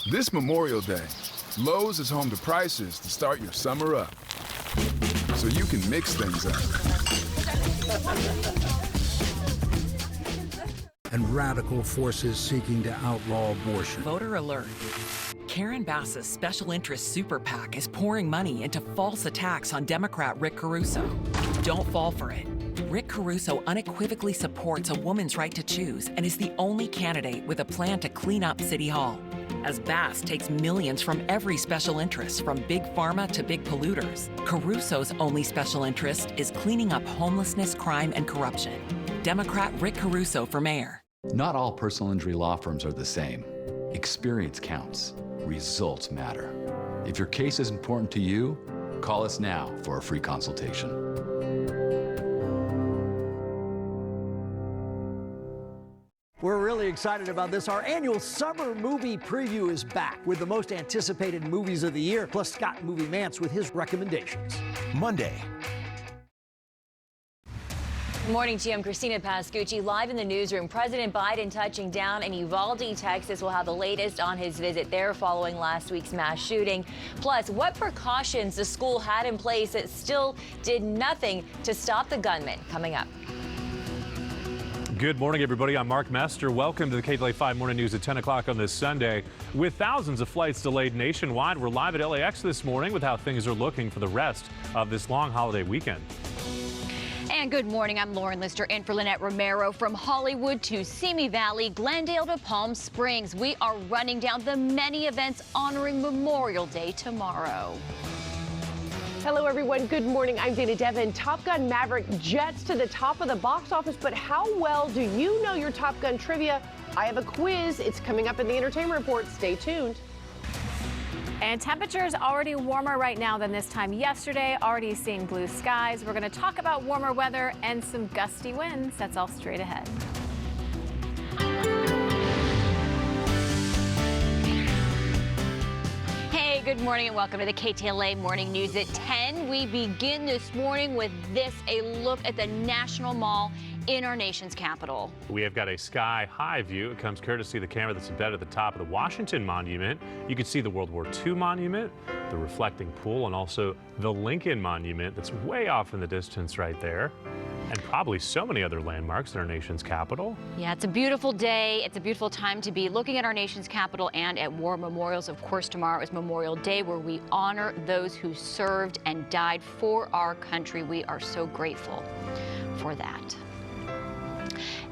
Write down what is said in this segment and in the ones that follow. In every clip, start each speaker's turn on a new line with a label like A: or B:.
A: This Memorial Day, Lowe's is home to prices to start your summer up. So you can mix things up.
B: And radical forces seeking to outlaw abortion.
C: Voter alert. Karen Bass's special interest super PAC is pouring money into false attacks on Democrat Rick Caruso. Don't fall for it. Rick Caruso unequivocally supports a woman's right to choose and is the only candidate with a plan to clean up City Hall. As Bass takes millions from every special interest, from big pharma to big polluters, Caruso's only special interest is cleaning up homelessness, crime, and corruption. Democrat Rick Caruso for mayor.
D: Not all personal injury law firms are the same. Experience counts. Results matter. If your case is important to you, call us now for a free consultation.
E: We're really excited about this. Our annual summer movie preview is back with the most anticipated movies of the year, plus Scott Movie Mance with his recommendations.
F: Monday.
G: Good morning, GM Christina Pascucci live in the newsroom. President Biden touching down in Uvalde, Texas. We'll have the latest on his visit there following last week's mass shooting. Plus, what precautions the school had in place that still did nothing to stop the gunman. Coming up.
H: Good morning, everybody. I'm Mark Mester. Welcome to the KTLA 5 Morning News at 10 o'clock on this Sunday. With thousands of flights delayed nationwide, we're live at LAX this morning with how things are looking for the rest of this long holiday weekend.
I: And good morning, I'm Lauren Lister in for Lynette Romero. From Hollywood to Simi Valley, Glendale to Palm Springs, we are running down the many events honoring Memorial Day tomorrow.
J: Hello, everyone. Good morning. I'm Dana Devin. Top Gun Maverick jets to the top of the box office, but how well do you know your Top Gun trivia? I have a quiz. It's coming up in the Entertainment Report. Stay tuned.
K: And temperatures already warmer right now than this time yesterday, already seeing blue skies. We're going to talk about warmer weather and some gusty winds. That's all straight ahead.
I: Hey, good morning and welcome to the KTLA Morning News at 10. We begin this morning with this, a look at the National Mall in our nation's capital.
H: We have got a sky-high view. It comes courtesy of the camera that's embedded at the top of the Washington Monument. You can see the World War II monument, the reflecting pool, and also the Lincoln Monument that's way off in the distance right there. And probably so many other landmarks in our nation's capital.
I: Yeah, it's a beautiful day. It's a beautiful time to be looking at our nation's capital and at war memorials. Of course, tomorrow is Memorial Day, where we honor those who served and died for our country. We are so grateful for that.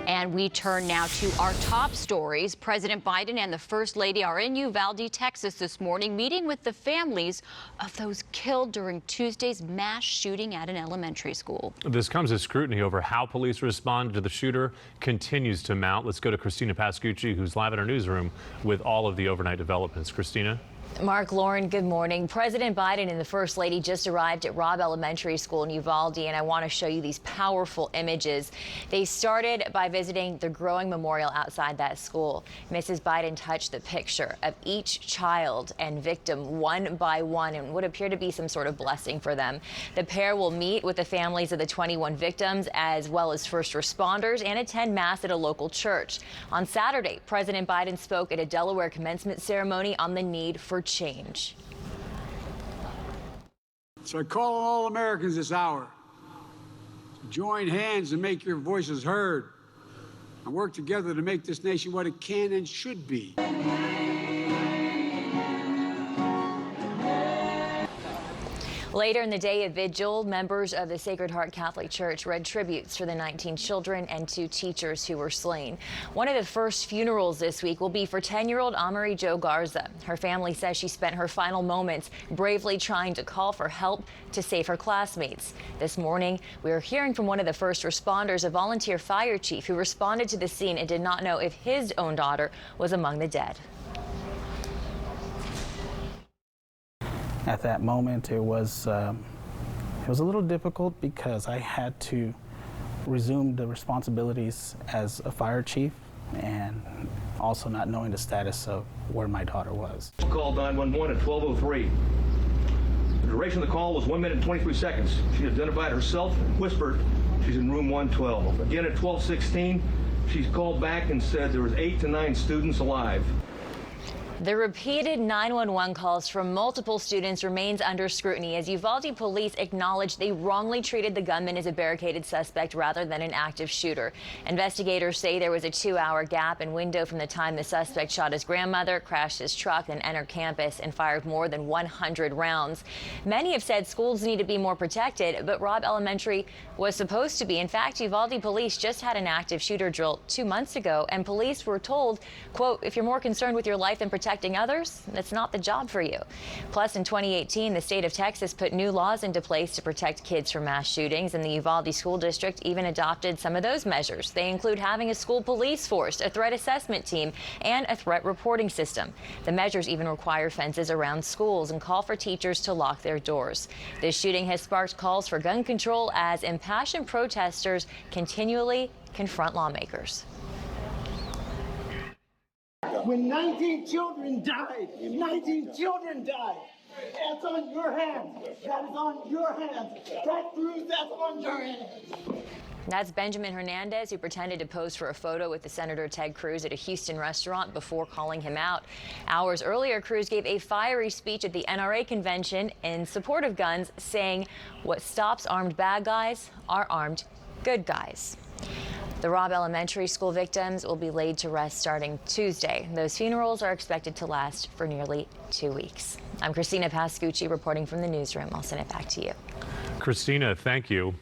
I: And we turn now to our top stories. President Biden and the First Lady are in Uvalde, Texas this morning, meeting with the families of those killed during Tuesday's mass shooting at an elementary school.
H: This comes as scrutiny over how police responded to the shooter continues to mount. Let's go to Christina Pascucci, who's live in our newsroom with all of the overnight developments. Christina?
G: Mark, Lauren, good morning. President Biden and the First Lady just arrived at Robb Elementary School in Uvalde, and I want to show you these powerful images. They started by visiting the growing memorial outside that school. Mrs. Biden touched the picture of each child and victim one by one and would appear to be some sort of blessing for them. The pair will meet with the families of the 21 victims as well as first responders and attend mass at a local church. On Saturday, President Biden spoke at a Delaware commencement ceremony on the need for change.
L: So I call on all Americans this hour to join hands and make your voices heard and work together to make this nation what it can and should be.
G: Later in the day, a vigil, members of the Sacred Heart Catholic Church read tributes for the 19 children and 2 teachers who were slain. One of the first funerals this week will be for 10-year-old Amerie Jo Garza. Her family says she spent her final moments bravely trying to call for help to save her classmates. This morning, we are hearing from one of the first responders, a volunteer fire chief who responded to the scene and did not know if his own daughter was among the dead.
M: At that moment, it was a little difficult because I had to resume the responsibilities as a fire chief and also not knowing the status of where my daughter was.
N: Call 911 at 12:03. The duration of the call was 1 minute and 23 seconds. She identified herself and whispered she's in room 112. Again at 12:16, she's called back and said there was 8 to 9 students alive.
G: The repeated 911 calls from multiple students remains under scrutiny as Uvalde police acknowledge they wrongly treated the gunman as a barricaded suspect rather than an active shooter. Investigators say there was a 2-hour gap and window from the time the suspect shot his grandmother, crashed his truck, and entered campus and fired more than 100 rounds. Many have said schools need to be more protected, but Robb Elementary was supposed to be. In fact, Uvalde police just had an active shooter drill 2 months ago, and police were told, quote, if you're more concerned with your life than protecting others, that's not the job for you. Plus, in 2018, the state of Texas put new laws into place to protect kids from mass shootings, and the Uvalde School District even adopted some of those measures. They include having a school police force, a threat assessment team, and a threat reporting system. The measures even require fences around schools and call for teachers to lock their doors. This shooting has sparked calls for gun control as impassioned protesters continually confront lawmakers.
F: When 19 children died, 19 children died. That's on your hands. That is on your hands. That proves that's on your hands.
G: That's Benjamin Hernandez, who pretended to pose for a photo with the Senator Ted Cruz at a Houston restaurant before calling him out. Hours earlier, Cruz gave a fiery speech at the NRA convention in support of guns, saying, what stops armed bad guys are armed good guys. The Robb Elementary School victims will be laid to rest starting Tuesday. Those funerals are expected to last for nearly 2 weeks. I'm Christina Pascucci reporting from the newsroom. I'll send it back to you.
H: Christina, thank you.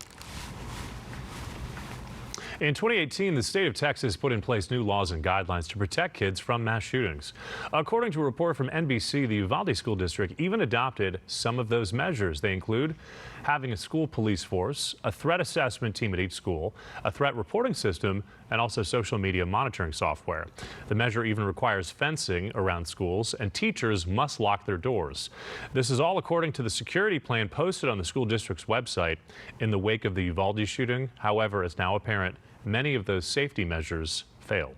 H: In 2018, the state of Texas put in place new laws and guidelines to protect kids from mass shootings. According to a report from NBC, the Uvalde School District even adopted some of those measures. They include having a school police force, a threat assessment team at each school, a threat reporting system, and also social media monitoring software. The measure even requires fencing around schools, and teachers must lock their doors. This is all according to the security plan posted on the school district's website in the wake of the Uvalde shooting. However, it's now apparent many of those safety measures failed.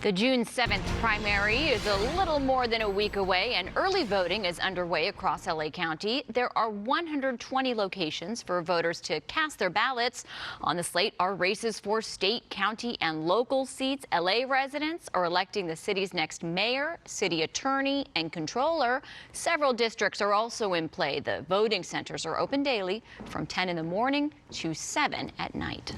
I: The June 7th primary is a little more than a week away, and early voting is underway across LA County. There are 120 locations for voters to cast their ballots. On the slate are races for state, county, and local seats. LA residents are electing the city's next mayor, city attorney, and controller. Several districts are also in play. The voting centers are open daily from 10 in the morning to 7 at night.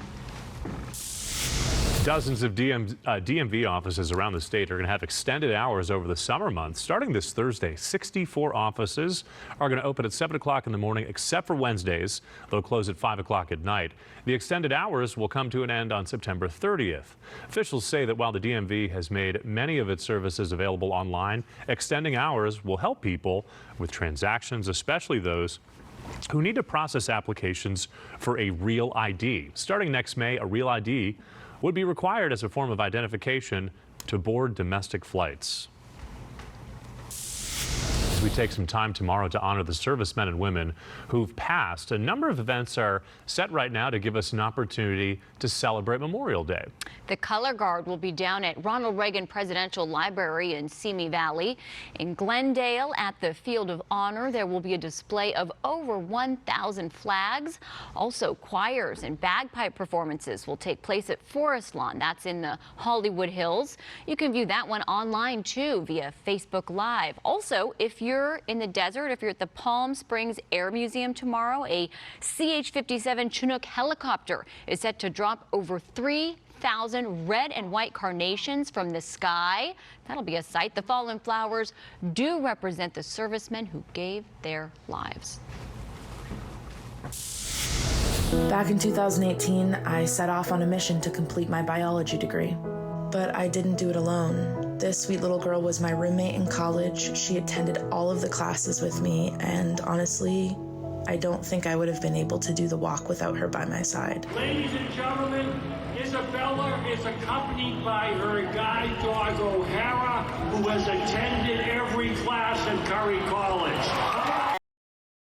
H: Dozens of DMV offices around the state are going to have extended hours over the summer months. Starting this Thursday, 64 offices are going to open at 7 o'clock in the morning, except for Wednesdays. They'll close at 5 o'clock at night. The extended hours will come to an end on September 30th. Officials say that while the DMV has made many of its services available online, extending hours will help people with transactions, especially those who need to process applications for a Real ID. Starting next May, a Real ID would be required as a form of identification to board domestic flights. We take some time tomorrow to honor the servicemen and women who've passed. A number of events are set right now to give us an opportunity to celebrate Memorial Day.
I: The Color Guard will be down at Ronald Reagan Presidential Library in Simi Valley. In Glendale at the Field of Honor, there will be a display of over 1,000 flags. Also, choirs and bagpipe performances will take place at Forest Lawn. That's in the Hollywood Hills. You can view that one online too via Facebook Live. Also, if you're in the desert, if you're at the Palm Springs Air Museum tomorrow, a CH-57 Chinook helicopter is set to drop over 3,000 red and white carnations from the sky. That'll be a sight. The fallen flowers do represent the servicemen who gave their lives.
O: Back in 2018, I set off on a mission to complete my biology degree. But I didn't do it alone. This sweet little girl was my roommate in college. She attended all of the classes with me, and honestly, I don't think I would have been able to do the walk without her by my side.
P: Ladies and gentlemen, Isabella is accompanied by her guide dog O'Hara, who has attended every class at Curry College.